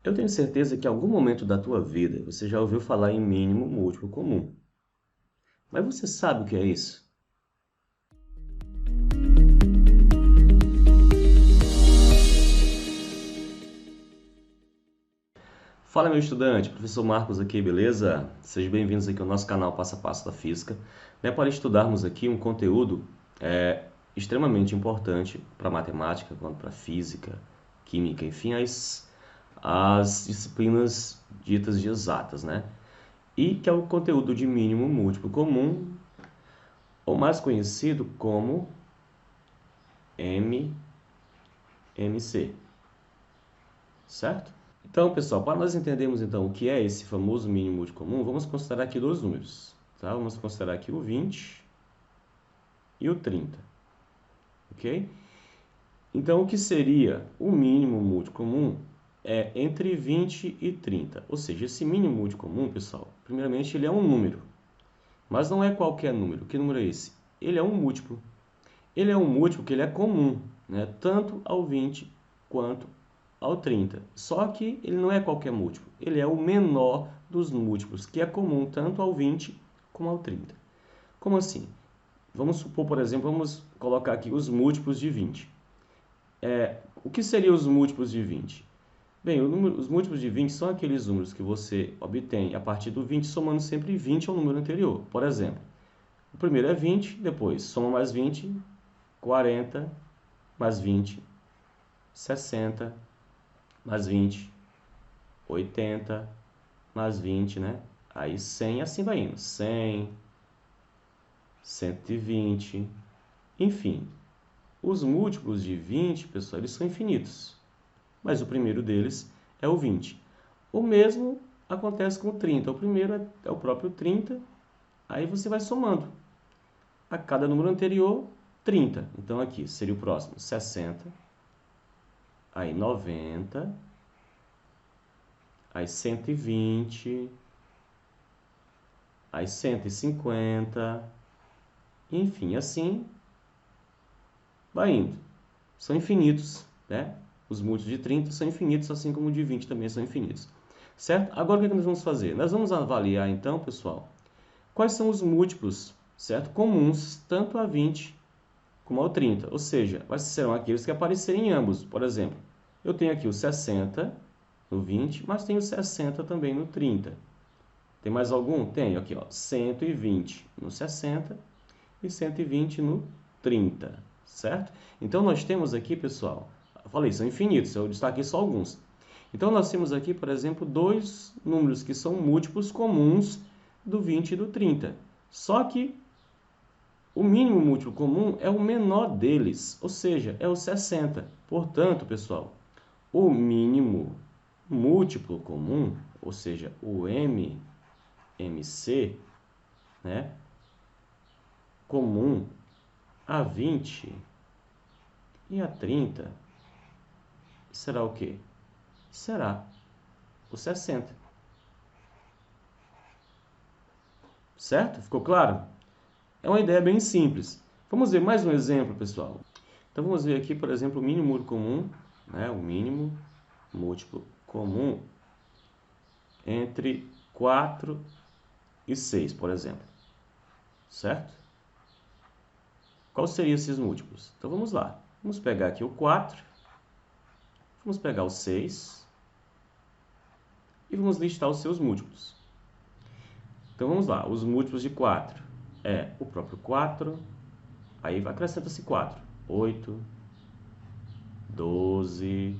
Eu tenho certeza que em algum momento da tua vida você já ouviu falar em mínimo múltiplo comum. Mas você sabe o que é isso? Fala, meu estudante, professor Marcos aqui, beleza? Sejam bem-vindos aqui ao nosso canal Passo a Passo da Física, para estudarmos aqui um conteúdo extremamente importante para matemática, quanto para física, química, enfim, as disciplinas ditas de exatas, né? E que é o conteúdo de mínimo múltiplo comum, ou mais conhecido como MMC, certo? Então, pessoal, para nós entendermos então o que é esse famoso mínimo múltiplo comum, vamos considerar aqui dois números, tá? Vamos considerar aqui o 20 e o 30, ok? Então, o que seria o mínimo múltiplo comum é entre 20 e 30, ou seja, esse mínimo múltiplo comum, pessoal, primeiramente ele é um número, mas não é qualquer número. Que número é esse? Ele é um múltiplo. Ele é um múltiplo que ele é comum, né? Tanto ao 20 quanto ao 30. Só que ele não é qualquer múltiplo. Ele é o menor dos múltiplos, que é comum tanto ao 20 como ao 30. Como assim? Vamos supor, por exemplo, vamos colocar aqui os múltiplos de 20. O que seriam os múltiplos de 20? Bem, os múltiplos de 20 são aqueles números que você obtém a partir do 20, somando sempre 20 ao número anterior. Por exemplo, o primeiro é 20, depois soma mais 20, 40, mais 20, 60, mais 20, 80, mais 20, né? Aí 100, assim vai indo. 100, 120, enfim. Os múltiplos de 20, pessoal, eles são infinitos. Mas o primeiro deles é o 20. O mesmo acontece com o 30. O primeiro é o próprio 30, aí você vai somando. A cada número anterior, 30. Então aqui seria o próximo, 60, aí 90, aí 120, aí 150, enfim, assim vai indo. São infinitos, né? Os múltiplos de 30 são infinitos, assim como o de 20 também são infinitos. Certo? Agora o que nós vamos fazer? Nós vamos avaliar então, pessoal, quais são os múltiplos, certo? Comuns tanto a 20 como ao 30. Ou seja, quais serão aqueles que aparecerem em ambos. Por exemplo, eu tenho aqui o 60 no 20, mas tenho 60 também no 30. Tem mais algum? Tenho aqui, ó, 120 no 60 e 120 no 30, certo? Então, nós temos aqui, pessoal, eu falei, são infinitos, eu destaquei só alguns. Então, nós temos aqui, por exemplo, dois números que são múltiplos comuns do 20 e do 30. Só que o mínimo múltiplo comum é o menor deles, ou seja, é o 60. Portanto, pessoal, o mínimo múltiplo comum, ou seja, o MMC, né, comum a 20 e a 30, será o quê? Será o 60. Certo? Ficou claro? É uma ideia bem simples. Vamos ver mais um exemplo, pessoal. Então vamos ver aqui, por exemplo, o mínimo múltiplo comum, né, o mínimo múltiplo comum entre 4 e 6, por exemplo. Certo? Quais seriam esses múltiplos? Então vamos lá. Vamos pegar aqui o 4, vamos pegar o 6 e vamos listar os seus múltiplos. Então vamos lá, os múltiplos de 4 é o próprio 4, aí acrescenta-se 4, 8, 12,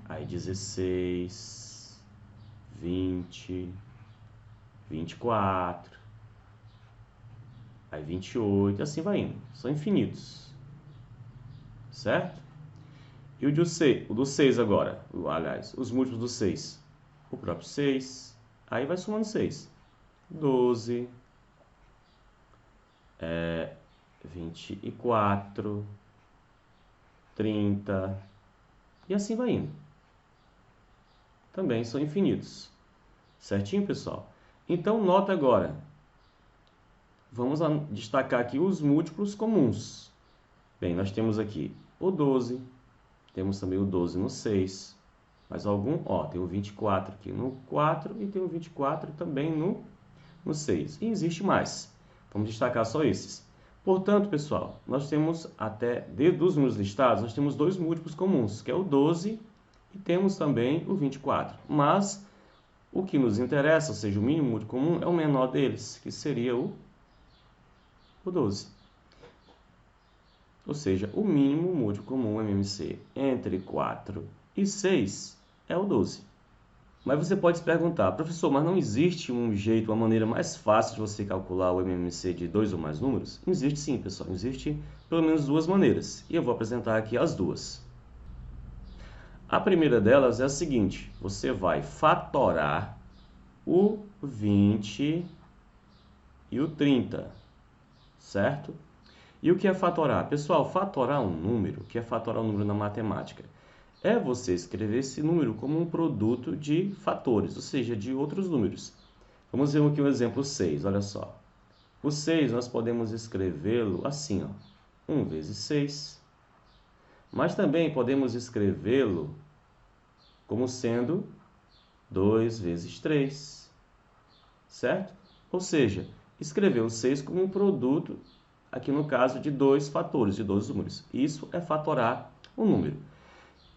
aí 16, 20, 24, aí 28, assim vai indo. São infinitos, certo? E o do 6 agora, aliás, os múltiplos do 6, o próprio 6, aí vai somando 6, 12, 24, 30, e assim vai indo. Também são infinitos. Certinho, pessoal? Então, nota agora. Vamos destacar aqui os múltiplos comuns. Bem, nós temos aqui o 12, temos também o 12 no 6, Mais algum? Ó, tem o 24 aqui no 4 e tem o 24 também no 6. E existe mais. Vamos destacar só esses. Portanto, pessoal, nós temos dos números listados, nós temos dois múltiplos comuns, que é o 12 e temos também o 24. Mas o que nos interessa, ou seja, o mínimo múltiplo comum, é o menor deles, que seria o 12. Ou seja, o mínimo múltiplo comum MMC entre 4 e 6 é o 12. Mas você pode se perguntar, professor, mas não existe um jeito, uma maneira mais fácil de você calcular o MMC de dois ou mais números? Existe sim, pessoal. Existe pelo menos duas maneiras. E eu vou apresentar aqui as duas. A primeira delas é a seguinte: você vai fatorar o 20 e o 30, certo? E o que é fatorar? Pessoal, fatorar um número, o que é fatorar um número na matemática? É você escrever esse número como um produto de fatores, ou seja, de outros números. Vamos ver aqui o exemplo 6, olha só. O 6 nós podemos escrevê-lo assim, ó, 1 vezes 6. Mas também podemos escrevê-lo como sendo 2 vezes 3, certo? Ou seja, escrever o 6 como um produto, aqui no caso, de dois fatores, de dois números. Isso é fatorar um número.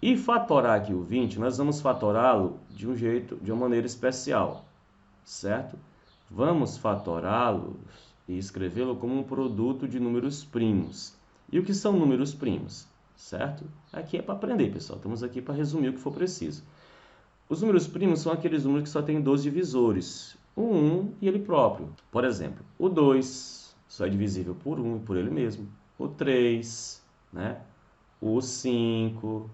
E fatorar aqui o 20, nós vamos fatorá-lo de um jeito, de uma maneira especial, certo? Vamos fatorá-lo e escrevê-lo como um produto de números primos. E o que são números primos, certo? Aqui é para aprender, pessoal. Estamos aqui para resumir o que for preciso. Os números primos são aqueles números que só têm dois divisores, o 1 e ele próprio. Por exemplo, o 2 só é divisível por 1 e por ele mesmo. O 3, né? O 5...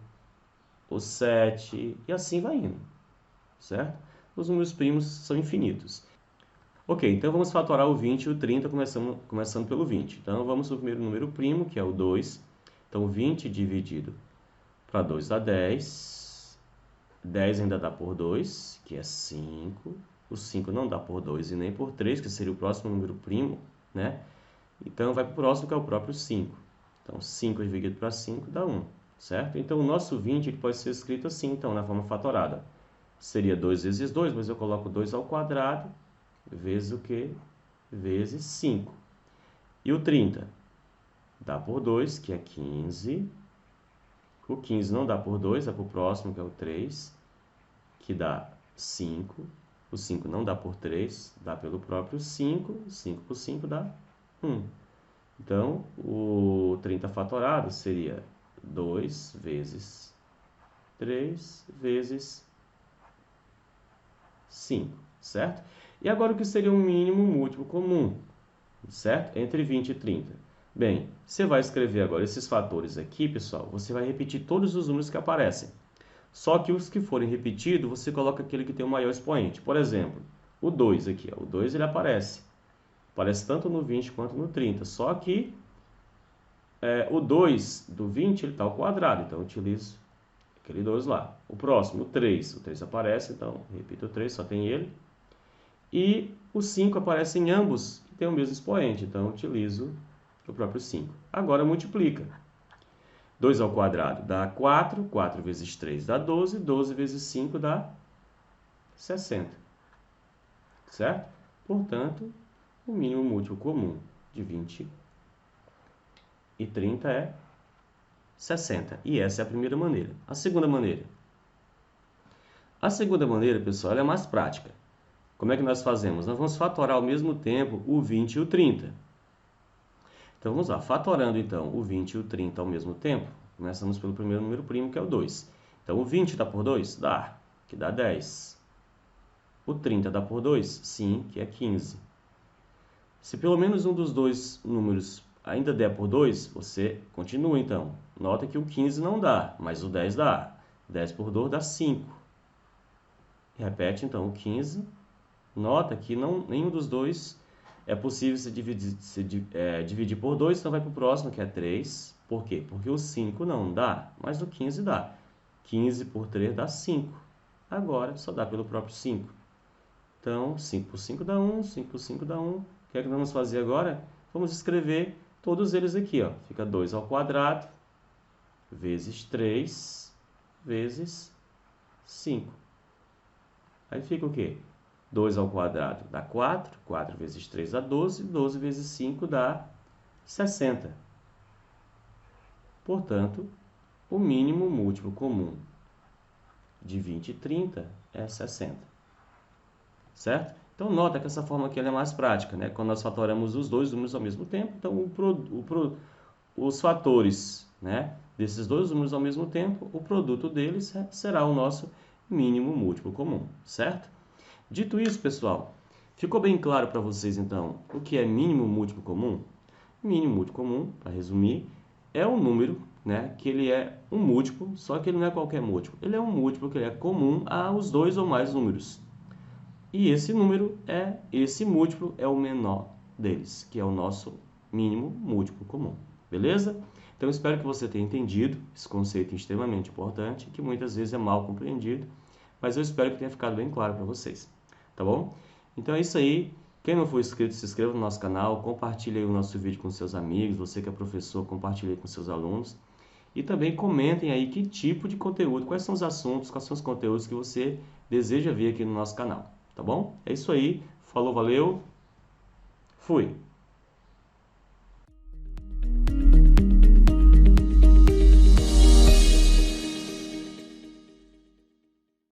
o 7, e assim vai indo, certo? Os números primos são infinitos. Ok, então vamos fatorar o 20 e o 30, começando pelo 20. Então, vamos para o primeiro número primo, que é o 2. Então, 20 dividido para 2 dá 10. 10 ainda dá por 2, que é 5. O 5 não dá por 2 e nem por 3, que seria o próximo número primo, né? Então, vai para o próximo, que é o próprio 5. Então, 5 dividido para 5 dá 1. Certo? Então, o nosso 20 ele pode ser escrito assim, então, na forma fatorada. Seria 2 vezes 2, mas eu coloco 2 ao quadrado, vezes o quê? Vezes 5. E o 30? Dá por 2, que é 15. O 15 não dá por 2, é para o próximo, que é o 3, que dá 5. O 5 não dá por 3, dá pelo próprio 5. 5 por 5 dá 1. Então, o 30 fatorado seria 2 vezes 3 vezes 5, certo? E agora o que seria um mínimo múltiplo comum, certo? Entre 20 e 30. Bem, você vai escrever agora esses fatores aqui, pessoal, você vai repetir todos os números que aparecem. Só que os que forem repetidos, você coloca aquele que tem o maior expoente. Por exemplo, o 2 aqui, ó, o 2 ele aparece. Aparece tanto no 20 quanto no 30, só que o 2 do 20 ele está ao quadrado, então eu utilizo aquele 2 lá. O próximo, o 3 aparece, então repito o 3, só tem ele. E o 5 aparece em ambos, que tem o mesmo expoente, então eu utilizo o próprio 5. Agora multiplica. 2 ao quadrado dá 4, 4 vezes 3 dá 12, 12 vezes 5 dá 60. Certo? Portanto, o mínimo múltiplo comum de 20 e 30 é 60. E essa é a primeira maneira. A segunda maneira. A segunda maneira, pessoal, ela é mais prática. Como é que nós fazemos? Nós vamos fatorar ao mesmo tempo o 20 e o 30. Então, vamos lá. Fatorando, então, o 20 e o 30 ao mesmo tempo, começamos pelo primeiro número primo, que é o 2. Então, o 20 dá por 2? Dá, que dá 10. O 30 dá por 2? Sim, que é 15. Se pelo menos um dos dois números ainda der por 2, você continua, então. Nota que o 15 não dá, mas o 10 dá. 10 por 2 dá 5. Repete, então, o 15. Nota que nenhum dos dois é possível se dividir por 2, então vai para o próximo, que é 3. Por quê? Porque o 5 não dá, mas o 15 dá. 15 por 3 dá 5. Agora, só dá pelo próprio 5. Então, 5 por 5 dá 1, 5 por 5 dá 1. O que é que nós vamos fazer agora? Vamos escrever todos eles aqui, ó. Fica 2 ao quadrado, vezes 3, vezes 5. Aí fica o quê? 2 ao quadrado dá 4, 4 vezes 3 dá 12, 12 vezes 5 dá 60. Portanto, o mínimo múltiplo comum de 20 e 30 é 60. Certo? Então, nota que essa forma aqui ela é mais prática, né? Quando nós fatoramos os dois números ao mesmo tempo, então os fatores, né, desses dois números ao mesmo tempo, o produto deles será o nosso mínimo múltiplo comum, certo? Dito isso, pessoal, ficou bem claro para vocês, então, o que é mínimo múltiplo comum? Mínimo múltiplo comum, para resumir, é um número, né, que ele é um múltiplo, só que ele não é qualquer múltiplo. Ele é um múltiplo que ele é comum aos dois ou mais números. E esse múltiplo é o menor deles, que é o nosso mínimo múltiplo comum. Beleza? Então, espero que você tenha entendido esse conceito extremamente importante, que muitas vezes é mal compreendido, mas eu espero que tenha ficado bem claro para vocês. Tá bom? Então é isso aí. Quem não for inscrito, se inscreva no nosso canal, compartilhe aí o nosso vídeo com seus amigos, você que é professor, compartilhe com seus alunos. E também comentem aí que tipo de conteúdo, quais são os assuntos, quais são os conteúdos que você deseja ver aqui no nosso canal. Tá bom? É isso aí. Falou, valeu. Fui.